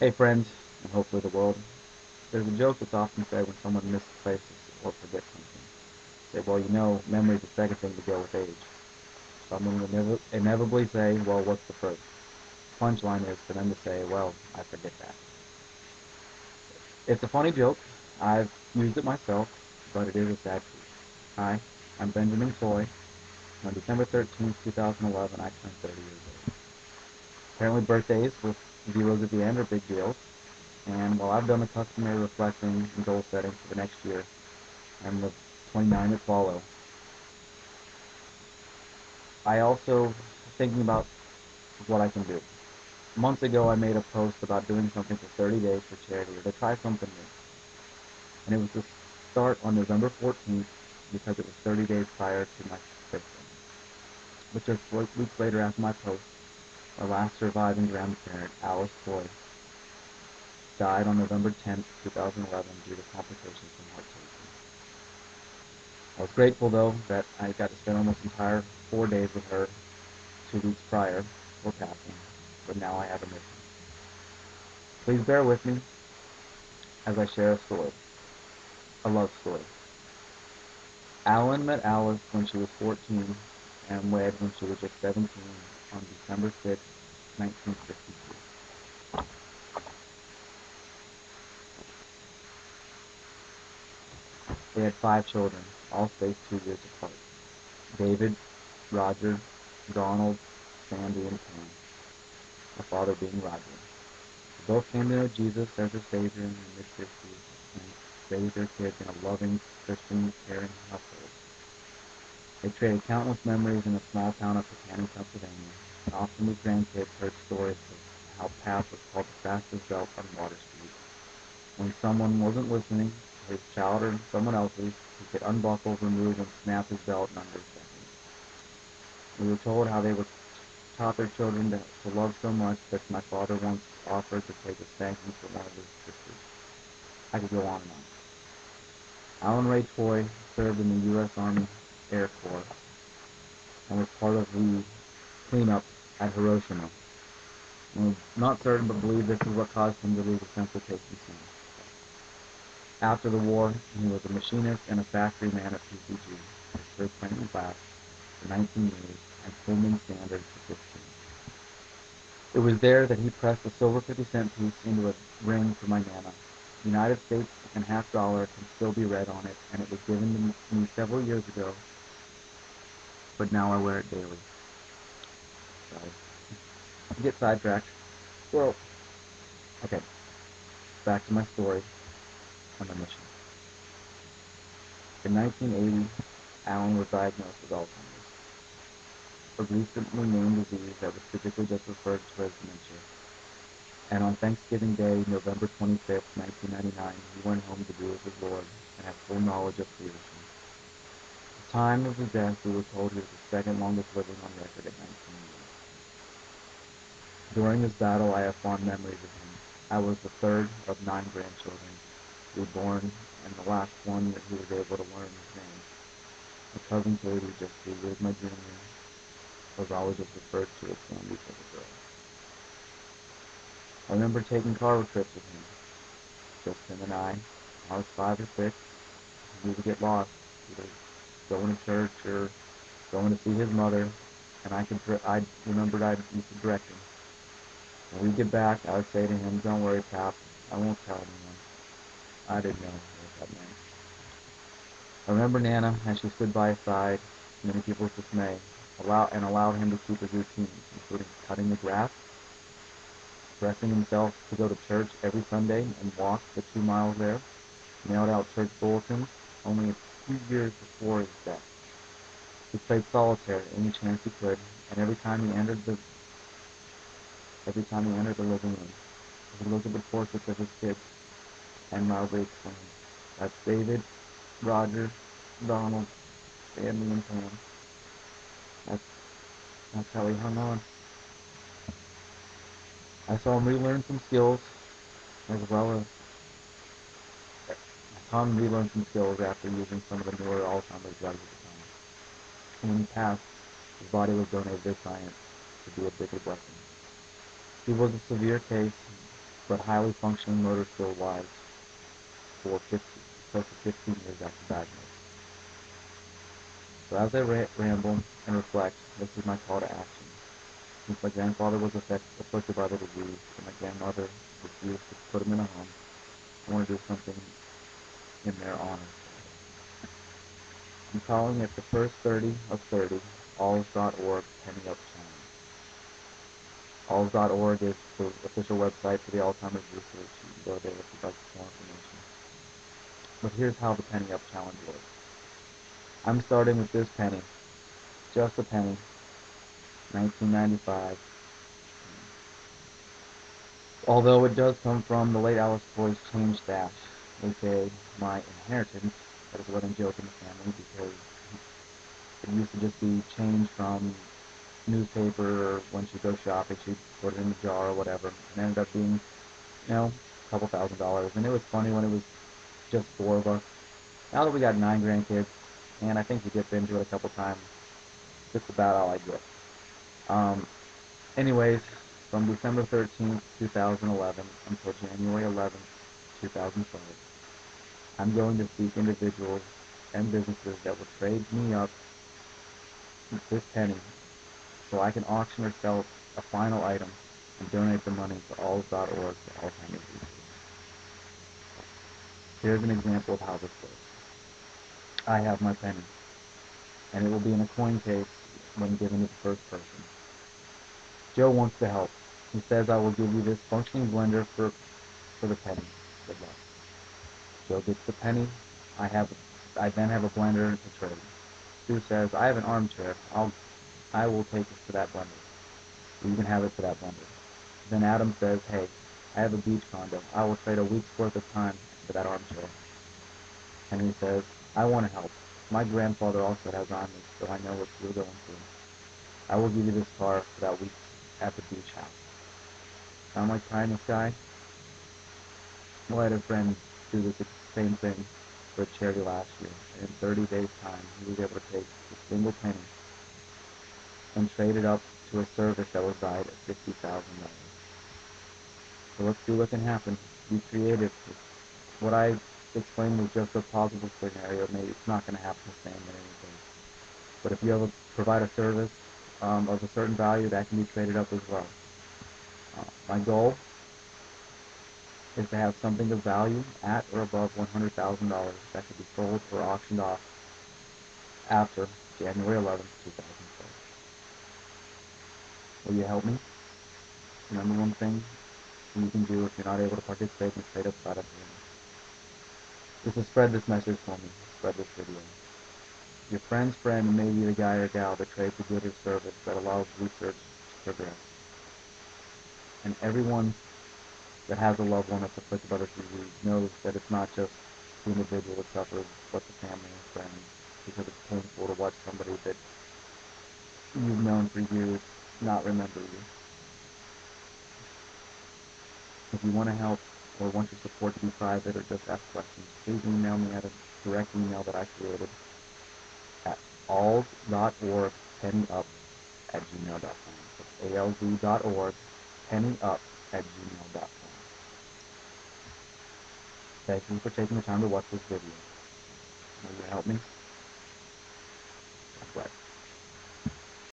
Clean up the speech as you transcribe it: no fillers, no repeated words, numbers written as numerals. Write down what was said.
Hey friends, and hopefully the world. There's a joke that's often said when someone misplaces or forgets something. Say, well, memory's the second thing to go with age. Someone will inevitably say, well, what's the first? The punchline is for them to say, well, I forget that. It's a funny joke. I've used it myself, but it is a sad truth. Hi, I'm Benjamin Toy. On December 13th, 2011, I turned 30 years old. Apparently birthdays with zeros at the end are big deals, and while I've done the customary reflecting and goal setting for the next year, and the 29 that follow. I also thinking about what I can do. Months ago, I made a post about doing something for 30 days for charity, or to try something new. And it was to start on November 14th because it was 30 days prior to my birthday. But just weeks later after my post, our last surviving grandparent, Alice Toy, died on November 10th, 2011 due to complications from heart surgery. I was grateful, though, that I got to spend almost entire 4 days with her 2 weeks prior before passing, but now I have a mission. Please bear with me as I share a story, a love story. Alan met Alice when she was 14 and wed when she was just 17 on December 6, 1962. They had 5 children, all spaced 2 years apart. David, Roger, Donald, Sandy, and Pam, the father being Roger. They both came to know Jesus as their Savior in their mid-50s and raised their kids in a loving, Christian, caring household. They traded countless memories in the small town of Patanning, Pennsylvania, and often we grandkids heard stories of how Pat was called the fastest belt on Water Street. When someone wasn't listening, his child or someone else's, he could unbuckle, remove, and snap his belt in under a second. We were told how they were taught their children to love so much that my father once offered to take a spanking for one of his sisters. I could go on and on. Alan Ray Toy served in the U.S. Army Air Corps and was part of the cleanup at Hiroshima. I'm not certain, but believe this is what caused him to lose a sense of taste and smell. After the war, he was a machinist and a factory man at PCG, his first training class for 19 years, and Pullman Standard for 15. It was there that he pressed a silver 50-cent piece into a ring for my Nana. United States and half dollar can still be read on it, and it was given to me several years ago, but now I wear it daily. Sorry. Get sidetracked. Well, okay, back to my story and my mission. In 1980, Alan was diagnosed with Alzheimer's, a recently named disease that was typically just referred to as dementia. And on Thanksgiving Day, November 25th, 1999, he went home to be with his Lord and had full knowledge of creation. At the time of his death, we were told he was the second longest living on record at 19 years. During his battle, I have fond memories of him. I was the third of 9 grandchildren to be born, and the last one that he was able to learn his name. My cousin Katie, just 3 years my junior, was always just referred to as Sandy for the girl. I remember taking car trips with him, just him and I. I was 5 or 6. We would get lost, either going to church or going to see his mother, and I remembered I used to direct him. When we'd get back, I would say to him, "Don't worry, Pap, I won't tell anyone." I didn't know what that meant. I remember Nana as she stood by his side, to many people's dismay, allowed him to keep his routines, including cutting the grass, dressing himself to go to church every Sunday and walk the 2 miles there, mailed out church bulletins only a few years before his death. He played solitaire any chance he could, and every time he entered the living room, he looked at the portraits of his kids and loudly exclaimed, "That's David, Roger, Donald, Sandy, and Pam." That's, that's how he hung on. I saw him relearn some skills as well as I saw him relearn some skills after using some of the newer Alzheimer's drugs at the time. And when he passed, his body was donated to science to be a bigger blessing. He was a severe case, but highly functioning motor skill-wise for close to 15 years after diagnosis. So as I ramble and reflect, this is my call to action. Since my grandfather was afflicted by the disease and my grandmother refused to put him in a home, I want to do something in their honor. I'm calling it the first 30 of 30, alls.org Penny Up Challenge. Alls.org is the official website for the Alzheimer's research. You can go there if you'd like more information. But here's how the Penny Up Challenge works. I'm starting with this penny, just a penny, 1995. Although it does come from the late Alice Toy's change stash, aka my inheritance, that is a running joke in the family because it used to just be change from newspaper, or when she'd go shopping, she'd put it in a jar or whatever, and it ended up being, a couple $1,000s. And it was funny when it was just four of us. Now that we got 9 grandkids, and I think we dipped into it a couple times, just about all I get. Anyways, from December 13th, 2011 until January 11th, 2012, I'm going to seek individuals and businesses that will trade me up this penny so I can auction or sell a final item and donate the money to alls.org to Alzheimer's research. Here's an example of how this works. I have my penny, and it will be in a coin case when given to the first person. Joe wants to help. He says, I will give you this functioning blender for the penny. Good luck. Joe gets the penny. I then have a blender to trade. Sue says, I have an armchair. I will take it to that blender. You can have it to that blender. Then Adam says, hey, I have a beach condo. I will trade a week's worth of time for that armchair. Henry says, I want to help. My grandfather also has Alzheimer's, so I know what you're going through. I will give you this car for that week at the beach house. Sound like pie in the sky? Well, I had a friend do the same thing for a charity last year, and in 30 days' time, he was able to take a single penny and trade it up to a service that was valued at $50,000. So let's see what can happen. Be creative. What I explained was just a possible scenario. Maybe it's not going to happen the same in anything. But if you provide a service of a certain value, that can be traded up as well. My goal is to have something of value at or above $100,000 that could be sold or auctioned off after January 11th, 2012. Will you help me? Remember one thing you can do if you're not able to participate in the trade-up side of things is to spread this message for me. Spread this video. Your friend's friend may be the guy or gal that trades a good or service that allows research to progress. And everyone that has a loved one that's afflicted by this disease knows that it's not just the individual that suffers, but the family and friends, because it's painful to watch somebody that you've known for years not remember you. If you want to help or want your support to be private or just ask questions, please email me at a direct email that I created at alls.org pennyup@gmail.com. That's alz.org pennyup@gmail.com. Thank you for taking the time to watch this video. Will you help me?